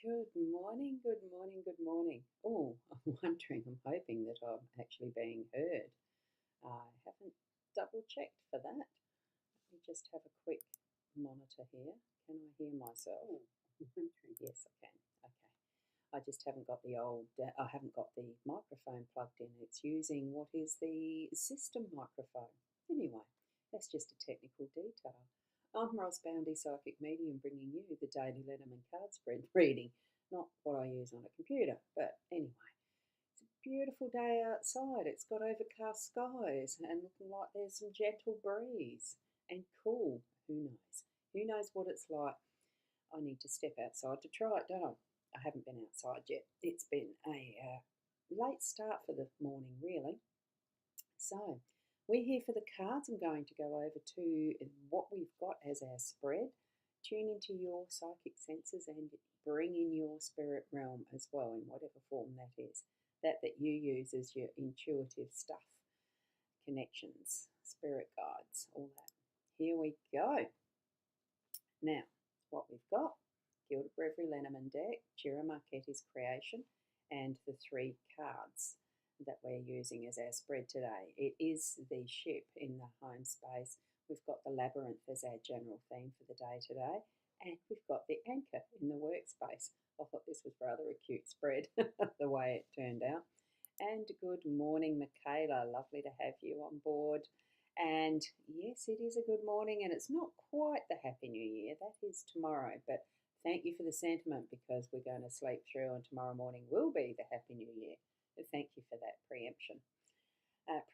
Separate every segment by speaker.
Speaker 1: Good morning, good morning, good morning. Oh, I'm wondering, I'm hoping that I'm actually being heard. I haven't double checked for that. Let me just have a quick monitor here. Can I hear myself? Oh, I'm wondering. Yes, I can. Okay. I just haven't got I haven't got the microphone plugged in. It's using what is the system microphone. Anyway, that's just a technical detail. I'm Boundy, psychic medium, bringing you the daily Lenormand card spread reading, not what I use on a computer. But anyway, it's a beautiful day outside. It's got overcast skies and looking like there's some gentle breeze and cool. Who knows? Who knows what it's like? I need to step outside to try it, don't I? I haven't been outside yet. It's been a late start for the morning, really. So, we're here for the cards. I'm going to go over to what we've got as our spread. Tune into your psychic senses and bring in your spirit realm as well, in whatever form that is. That you use as your intuitive stuff, connections, spirit guides, all that. Here we go. Now, what we've got, Gilda Brevary Lenormand deck, Jira Marchetti's creation, and the three cards that we're using as our spread today. It is the ship in the home space. We've got the labyrinth as our general theme for the day today, and we've got the anchor in the workspace. I thought this was rather a cute spread, the way it turned out. And good morning, Michaela. Lovely to have you on board. And yes, it is a good morning, and it's not quite the Happy New Year. That is tomorrow, but thank you for the sentiment because we're going to sleep through, and tomorrow morning will be the Happy New Year. But thank you for that preemption.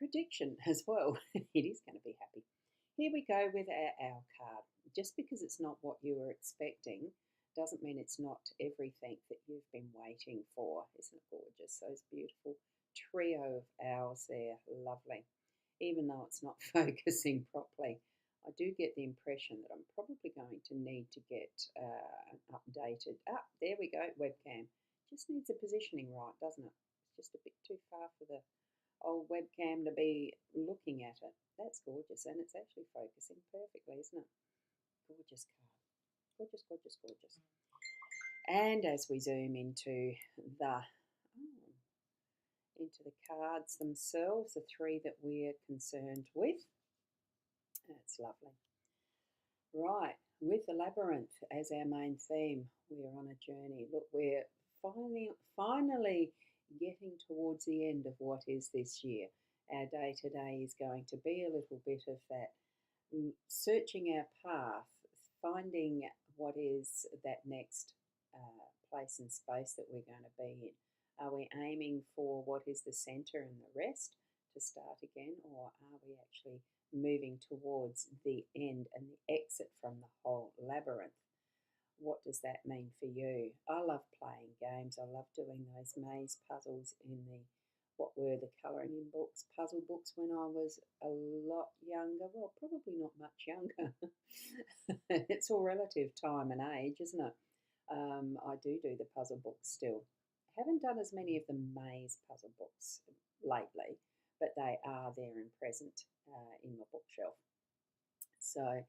Speaker 1: Prediction as well. It is going to be happy. Here we go with our card. Just because it's not what you were expecting doesn't mean it's not everything that you've been waiting for. Isn't it gorgeous? Those beautiful trio of owls there. Lovely. Even though it's not focusing properly, I do get the impression that I'm probably going to need to get an updated. There we go, webcam. Just needs the positioning right, doesn't it? It's just a bit too far for the old webcam to be looking at it. That's gorgeous, and it's actually focusing perfectly, isn't it? Gorgeous card. Gorgeous, gorgeous, gorgeous. And as we zoom into the cards themselves, the three that we're concerned with. That's lovely. Right, with the labyrinth as our main theme, we're on a journey. Look, we're finally getting towards the end of what is this year. Our day today is going to be a little bit of that searching our path, finding what is that next place and space that we're going to be in. Are we aiming for what is the center and the rest to start again, or are we actually moving towards the end and the exit from the whole labyrinth? What does that mean for you? I love playing games. I love doing those maze puzzles in the what were the colouring in books, puzzle books when I was a lot younger. Well, probably not much younger. It's all relative time and age, isn't it? I do the puzzle books still. Haven't done as many of the maze puzzle books lately, but they are there and present in my bookshelf. So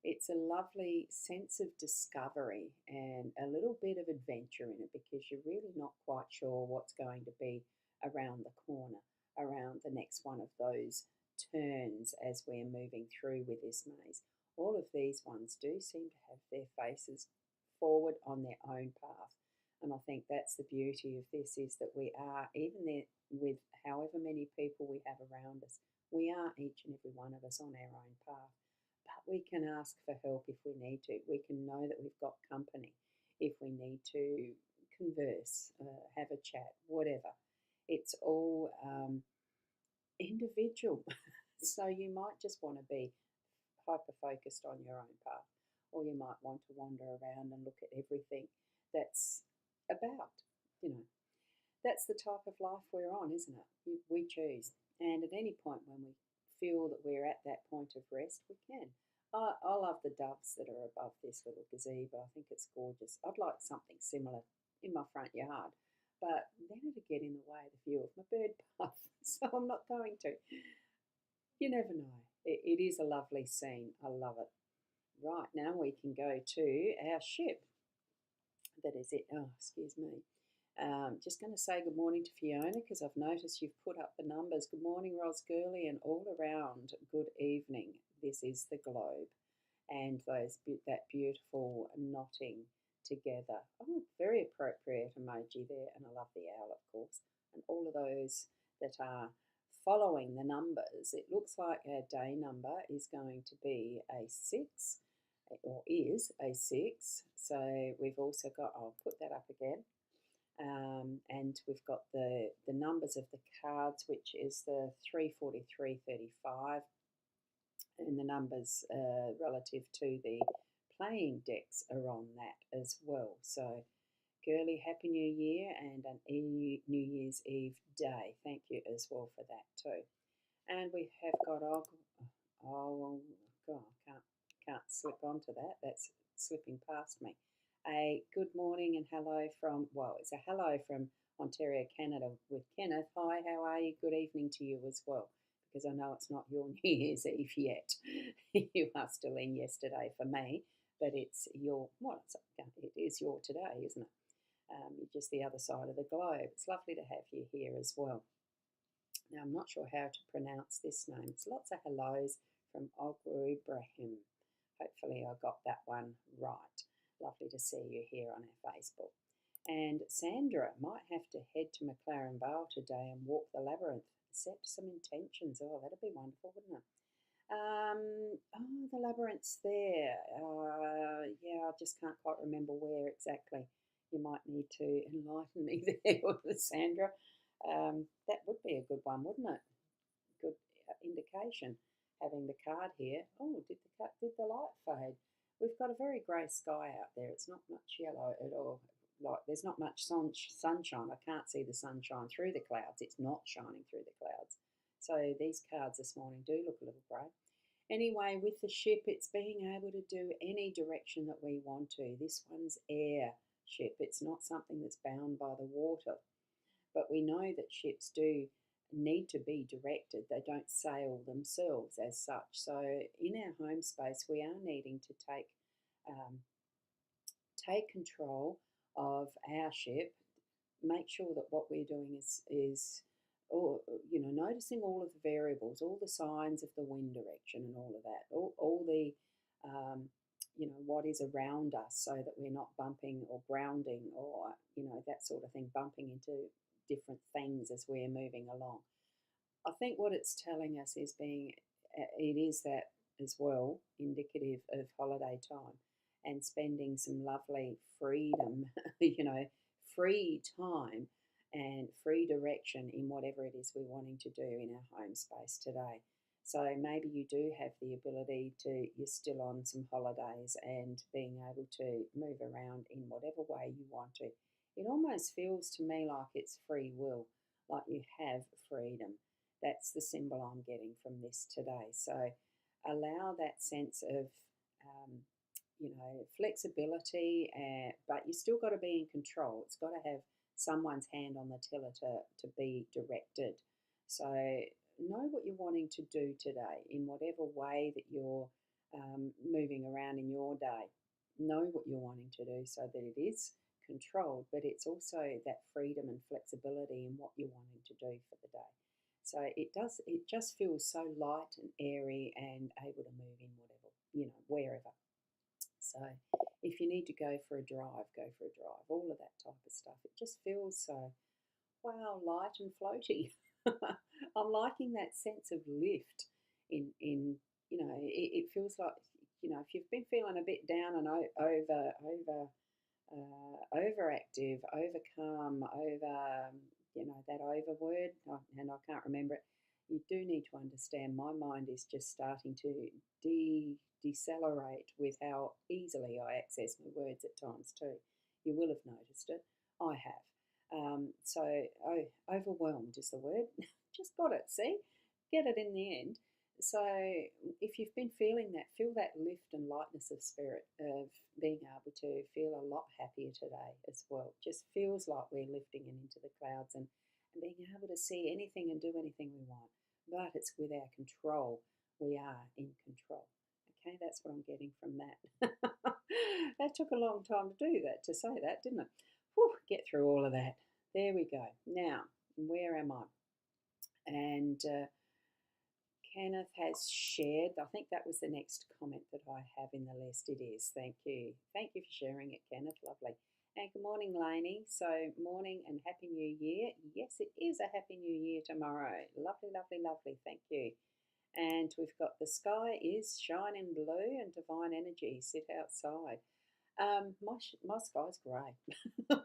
Speaker 1: it's a lovely sense of discovery and a little bit of adventure in it because you're really not quite sure what's going to be around the corner, around the next one of those turns as we're moving through with this maze. All of these ones do seem to have their faces forward on their own path. And I think that's the beauty of this is that we are, even there with however many people we have around us, we are each and every one of us on our own path. But we can ask for help if we need to. We can know that we've got company if we need to converse, have a chat, whatever. It's all individual. So you might just want to be hyper focused on your own path, or you might want to wander around and look at everything that's about, you know. That's the type of life we're on, isn't it? We choose. And at any point when we feel that we're at that point of rest, we can. I love the doves that are above this little gazebo. I think it's gorgeous. I'd like something similar in my front yard, but then it'd get in the way of the view of my bird path, so I'm not going to. You never know. It is a lovely scene. I love it. Right, now we can go to our ship. That is it. Oh, excuse me. Just going to say good morning to Fiona because I've noticed you've put up the numbers. Good morning, Ros Gurley, and all around good evening. This is the globe, and that beautiful knotting together. Oh, very appropriate emoji there, and I love the owl, of course, and all of those that are following the numbers. It looks like our day number is going to be a 6, or is a 6. So we've also got, I'll put that up again. And we've got the numbers of the cards, which is the 34335, and the numbers relative to the playing decks are on that as well. So, girly, Happy New Year and an New Year's Eve day. Thank you as well for that too. And we have got, oh God, can't slip onto that. That's slipping past me. A good morning and hello from, well, it's a hello from Ontario, Canada with Kenneth. Hi, how are you? Good evening to you as well, because I know it's not your New Year's Eve yet. You are still in yesterday for me, but it's your, well, it is your today, isn't it? You're just the other side of the globe. It's lovely to have you here as well. Now, I'm not sure how to pronounce this name. It's lots of hellos from Ogru Ibrahim. Hopefully I got that one right. Lovely to see you here on our Facebook. And Sandra might have to head to McLaren Vale today and walk the labyrinth. Set some intentions. Oh, that'd be wonderful, wouldn't it? Oh, the labyrinth's there. Yeah, I just can't quite remember where exactly. You might need to enlighten me there, Sandra. That would be a good one, wouldn't it? Good indication. Having the card here. Oh, did the light fade? We've got a very grey sky out there. It's not much yellow at all. Like there's not much sunshine. I can't see the sunshine through the clouds. It's not shining through the clouds. So these cards this morning do look a little grey. Anyway, with the ship, it's being able to do any direction that we want to. This one's air ship. It's not something that's bound by the water. But we know that ships do need to be directed. They don't sail themselves as such. So in our home space, we are needing to take control of our ship, make sure that what we're doing is or noticing all of the variables, all the signs of the wind direction and all of that, all the what is around us, so that we're not bumping or grounding or that sort of thing, bumping into different things as we're moving along. I think what it's telling us is it is that as well indicative of holiday time and spending some lovely freedom, free time and free direction in whatever it is we're wanting to do in our home space today. So maybe you do have the ability you're still on some holidays and being able to move around in whatever way you want to. It almost feels to me like it's free will, like you have freedom. That's the symbol I'm getting from this today. So allow that sense of, flexibility, but you still got to be in control. It's got to have someone's hand on the tiller to be directed. So know what you're wanting to do today in whatever way that you're moving around in your day. Know what you're wanting to do so that it is controlled, but it's also that freedom and flexibility in what you're wanting to do for the day. So it just feels so light and airy and able to move in whatever, wherever. So if you need to go for a drive, go for a drive, all of that type of stuff. It just feels so, wow, light and floaty. I'm liking that sense of lift it feels like, if you've been feeling a bit down and overactive, overcome, that over word, and I can't remember it, you do need to understand my mind is just starting to decelerate with how easily I access my words at times too. You will have noticed it. I have. So overwhelmed is the word. Just got it, see? Get it in the end. So if you've been feeling that, feel that lift and lightness of spirit of being able to feel a lot happier today as well. Just feels like we're lifting into the clouds and being able to see anything and do anything we want. But it's with our control. We are in control. Okay, that's what I'm getting from that. That took a long time to do that, to say that, didn't it? Whew, get through all of that. There we go. Now, where am I? And Kenneth has shared, I think that was the next comment that I have in the list. It is. Thank you. Thank you for sharing it, Kenneth. Lovely. And good morning, Lainey. So, morning and Happy New Year. Yes, it is a Happy New Year tomorrow. Lovely, lovely, lovely. Thank you. And we've got the sky is shining blue and divine energy. Sit outside. My sky's grey.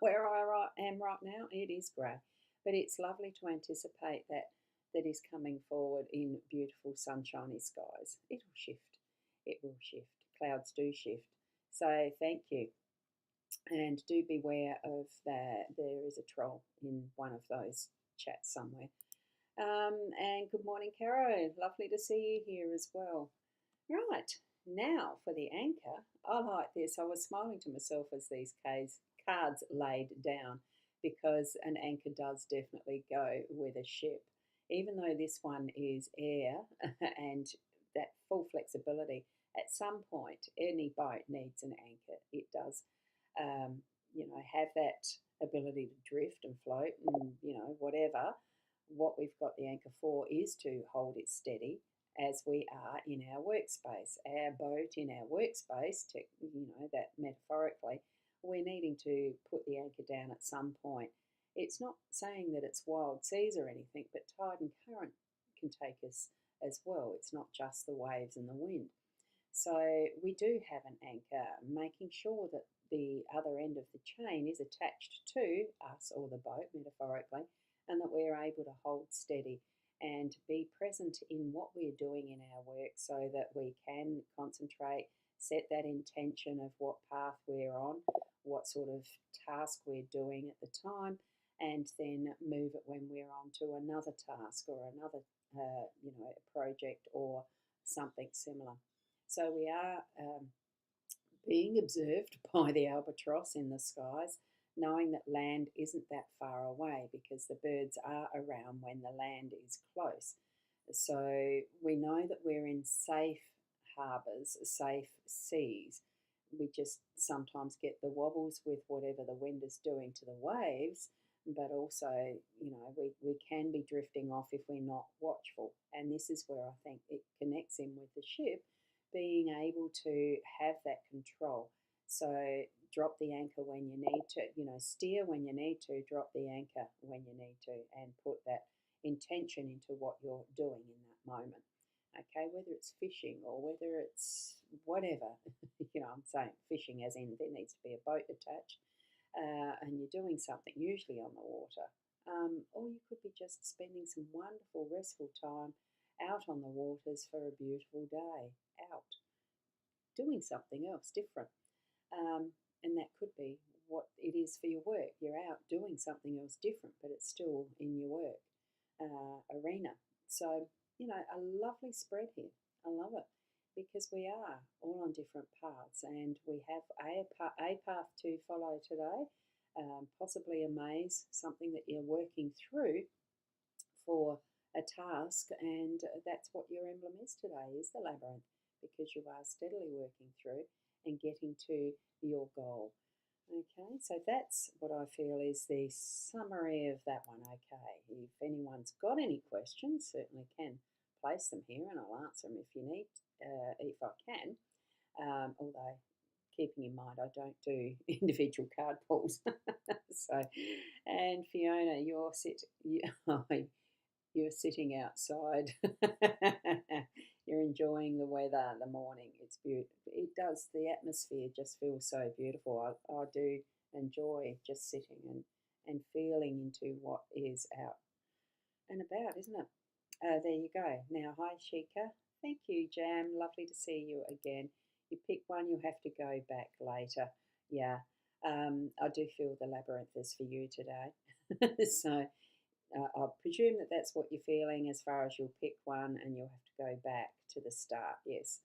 Speaker 1: Where I am right now, it is grey. But it's lovely to anticipate that is coming forward in beautiful sunshiny skies. It'll shift. It will shift. Clouds do shift. So thank you. And do beware of that. There is a troll in one of those chats somewhere. And good morning, Caro. Lovely to see you here as well. Right, now for the anchor. I like this. I was smiling to myself as these cards laid down, because an anchor does definitely go with a ship. Even though this one is air and that full flexibility, at some point any boat needs an anchor. It does, have that ability to drift and float and, whatever. What we've got the anchor for is to hold it steady as we are in our workspace. Our boat in our workspace, that metaphorically, we're needing to put the anchor down at some point. It's not saying that it's wild seas or anything, but tide and current can take us as well. It's not just the waves and the wind. So we do have an anchor, making sure that the other end of the chain is attached to us or the boat, metaphorically, and that we're able to hold steady and be present in what we're doing in our work, so that we can concentrate, set that intention of what path we're on, what sort of task we're doing at the time, and then move it when we're on to another task or another, project or something similar. So we are being observed by the albatross in the skies, knowing that land isn't that far away, because the birds are around when the land is close. So we know that we're in safe harbours, safe seas. We just sometimes get the wobbles with whatever the wind is doing to the waves, but also, we can be drifting off if we're not watchful. And this is where I think it connects in with the ship, being able to have that control. So drop the anchor when you need to, steer when you need to, drop the anchor when you need to, and put that intention into what you're doing in that moment. Okay, whether it's fishing or whether it's whatever, I'm saying fishing as in there needs to be a boat attached, and you're doing something usually on the water. Or you could be just spending some wonderful, restful time out on the waters for a beautiful day, out, doing something else different. And that could be what it is for your work. You're out doing something else different, but it's still in your work arena. So, a lovely spread here. I love it, because we are all on different paths, and we have a path to follow today, possibly a maze, something that you're working through for a task, and that's what your emblem is today, is the labyrinth, because you are steadily working through and getting to your goal. Okay, so that's what I feel is the summary of that one. Okay, if anyone's got any questions, certainly can place them here, and I'll answer them if you need, if I can. Although, keeping in mind, I don't do individual card pulls. So, and Fiona, you're sitting outside. You're enjoying the weather, the morning. It's beautiful. It does. The atmosphere just feels so beautiful. I do enjoy just sitting and feeling into what is out and about, isn't it? There you go. Now, hi, Shika. Thank you, Jam. Lovely to see you again. You pick one, you have to go back later. Yeah, I do feel the labyrinth is for you today. So I presume that that's what you're feeling, as far as you'll pick one and you'll have to go back to the start, yes.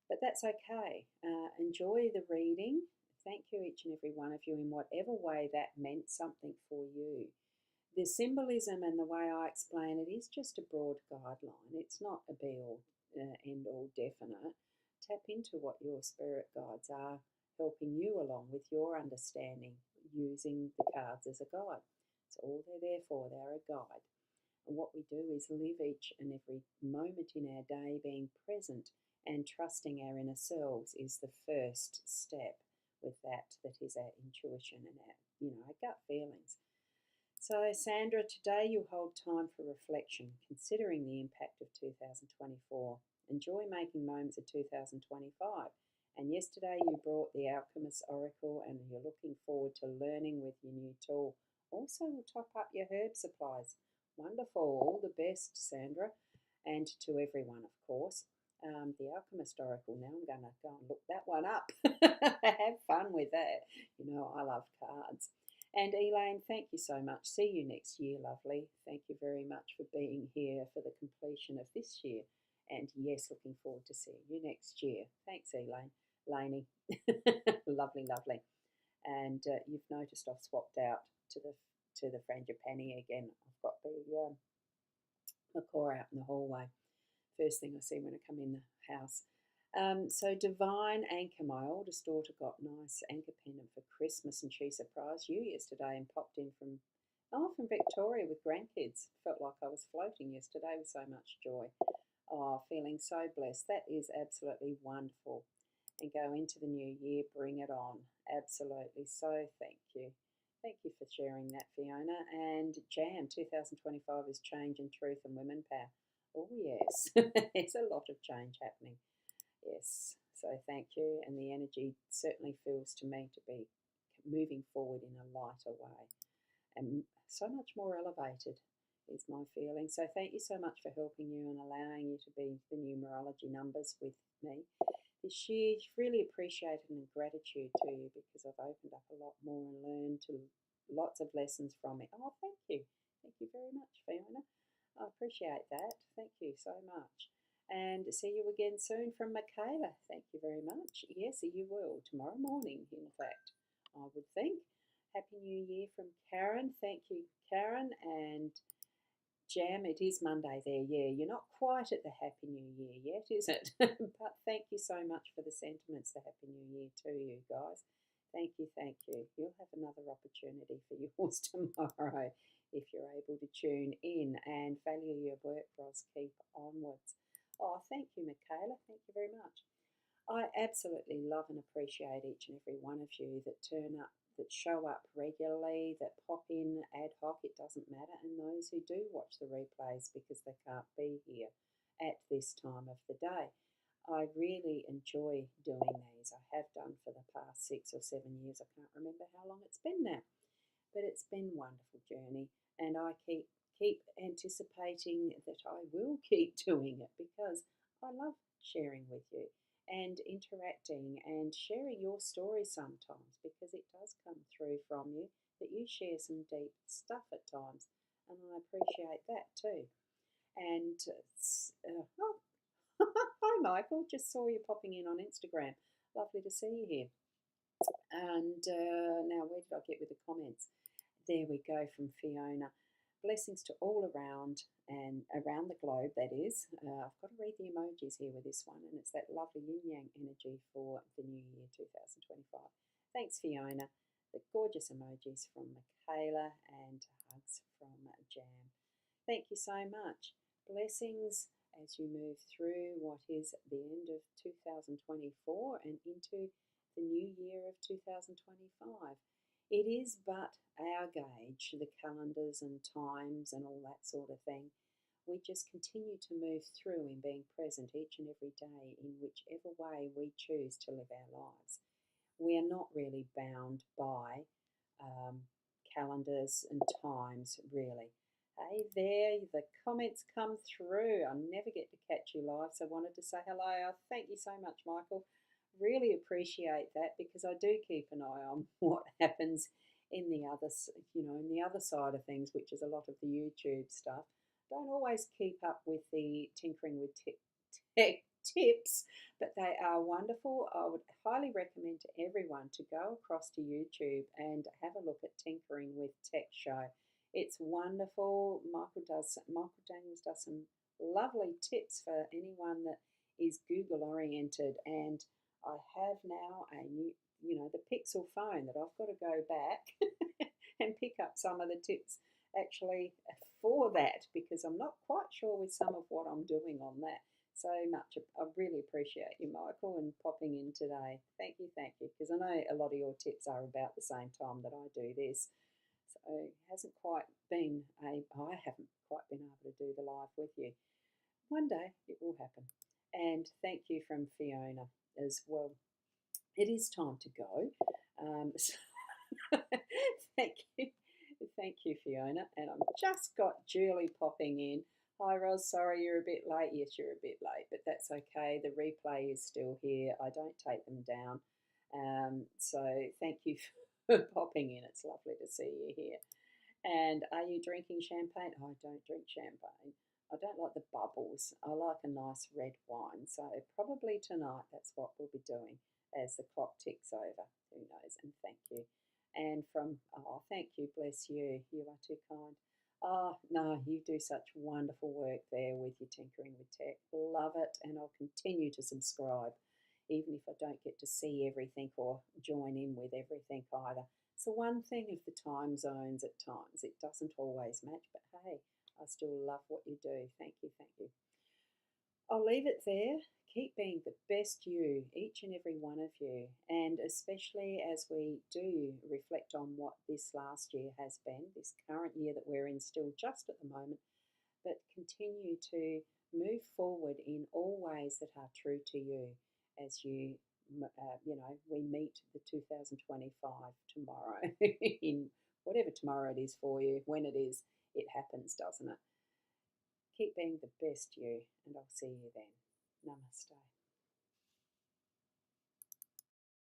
Speaker 1: But that's okay. Enjoy the reading. Thank you, each and every one of you, in whatever way that meant something for you. The symbolism and the way I explain it is just a broad guideline. It's not a be-all, end-all definite. Tap into what your spirit guides are helping you along with your understanding using the cards as a guide. That's all they're there for, they're a guide. And what we do is live each and every moment in our day being present and trusting our inner selves is the first step with that. That is our intuition and our gut feelings. So, Sandra, today you hold time for reflection, considering the impact of 2024. Enjoy making moments of 2025. And yesterday you brought the Alchemist Oracle and you're looking forward to learning with your new tool. Also, will top up your herb supplies. Wonderful. All the best, Sandra. And to everyone, of course. The Alchemist Oracle. Now I'm going to go and look that one up. Have fun with that. You know, I love cards. And Elaine, thank you so much. See you next year, lovely. Thank you very much for being here for the completion of this year. And yes, looking forward to seeing you next year. Thanks, Elaine. Laney. Lovely, lovely. And you've noticed I've swapped out to the frangipani again. I've got the macaw out in the hallway. First thing I see when I come in the house. So Divine Anchor, my oldest daughter got a nice anchor pendant for Christmas and she surprised you yesterday and popped in from Victoria with grandkids. Felt like I was floating yesterday with so much joy. Oh, feeling so blessed. That is absolutely wonderful. And go into the new year, bring it on. Absolutely. So thank you. Thank you for sharing that, Fiona. And Jam, 2025 is change and truth and women power. Oh, yes. There's a lot of change happening. Yes. So thank you. And the energy certainly feels to me to be moving forward in a lighter way and so much more elevated is my feeling. So thank you so much for helping you and allowing you to be the numerology numbers with me this year. Really appreciate it and gratitude to you because I've opened up a lot more and learned lots of lessons from it. Oh, thank you. Thank you very much, Fiona. I appreciate that. Thank you so much. And see you again soon from Michaela. Thank you very much. Yes, you will. Tomorrow morning, in fact, I would think. Happy New Year from Karen. Thank you, Karen. And Jam, it is Monday there. Yeah, you're not quite at the Happy New Year yet, is it? But thank you so much for the sentiments. The Happy New Year to you guys. Thank you, thank you. You'll have another opportunity for yours tomorrow if you're able to tune in and value your work, Roz. Keep onwards. Oh, thank you, Michaela. Thank you very much. I absolutely love and appreciate each and every one of you that turn up, that show up regularly, that pop in ad hoc, it doesn't matter, and those who do watch the replays because they can't be here at this time of the day. I really enjoy doing these. I have done for the past 6 or 7 years. I can't remember how long it's been now, but it's been a wonderful journey, and I keep anticipating that I will keep doing it because I love sharing with you and interacting and sharing your story sometimes because it does come through from you that you share some deep stuff at times, and I appreciate that too. And hi Michael, just saw you popping in on Instagram. Lovely to see you here. And now where did I get with the comments? There we go from Fiona. Blessings to all around and around the globe, that is. I've got to read the emojis here with this one, and it's that lovely yin-yang energy for the new year 2025. Thanks, Fiona. The gorgeous emojis from Michaela and hugs from Jam. Thank you so much. Blessings as you move through what is the end of 2024 and into the new year of 2025. It is but our gauge, the calendars and times and all that sort of thing. We just continue to move through in being present each and every day in whichever way we choose to live our lives. We are not really bound by calendars and times, really. Hey there, the comments come through. I never get to catch you live, so I wanted to say hello. Thank you so much, Michael. Really appreciate that because I do keep an eye on what happens in the other side of things, which is a lot of the YouTube stuff. Don't always keep up with the tinkering with tech tips, but they are wonderful. I would highly recommend to everyone to go across to YouTube and have a look at Tinkering with Tech show. It's wonderful. Michael Daniels does some lovely tips for anyone that is Google oriented, and I have now the Pixel phone that I've got to go back and pick up some of the tips actually for that, because I'm not quite sure with some of what I'm doing on that. So much. I really appreciate you, Michael, and popping in today. Thank you, because I know a lot of your tips are about the same time that I do this. So it hasn't quite been I haven't quite been able to do the live with you. One day it will happen. And thank you from Fiona as well. It is time to go. So thank you. Thank you, Fiona. And I've just got Julie popping in. Hi, Ros. Sorry you're a bit late. Yes, you're a bit late, but that's okay. The replay is still here. I don't take them down. So thank you for popping in. It's lovely to see you here. And are you drinking champagne? I don't drink champagne. I don't like the bubbles. I like a nice red wine. So probably tonight that's what we'll be doing as the clock ticks over. Who knows? And thank you. And thank you, bless you. You are too kind. Oh, no, you do such wonderful work there with your Tinkering with Tech. Love it, and I'll continue to subscribe, even if I don't get to see everything or join in with everything either. It's the one thing of the time zones at times. It doesn't always match, but hey, I still love what you do. Thank you, thank you. I'll leave it there. Keep being the best you, each and every one of you, and especially as we do reflect on what this last year has been, this current year that we're in still just at the moment, but continue to move forward in all ways that are true to you as we meet the 2025 tomorrow in whatever tomorrow it is for you. When it is, it happens, doesn't it? Keep being the best you, and I'll see you then. Namaste.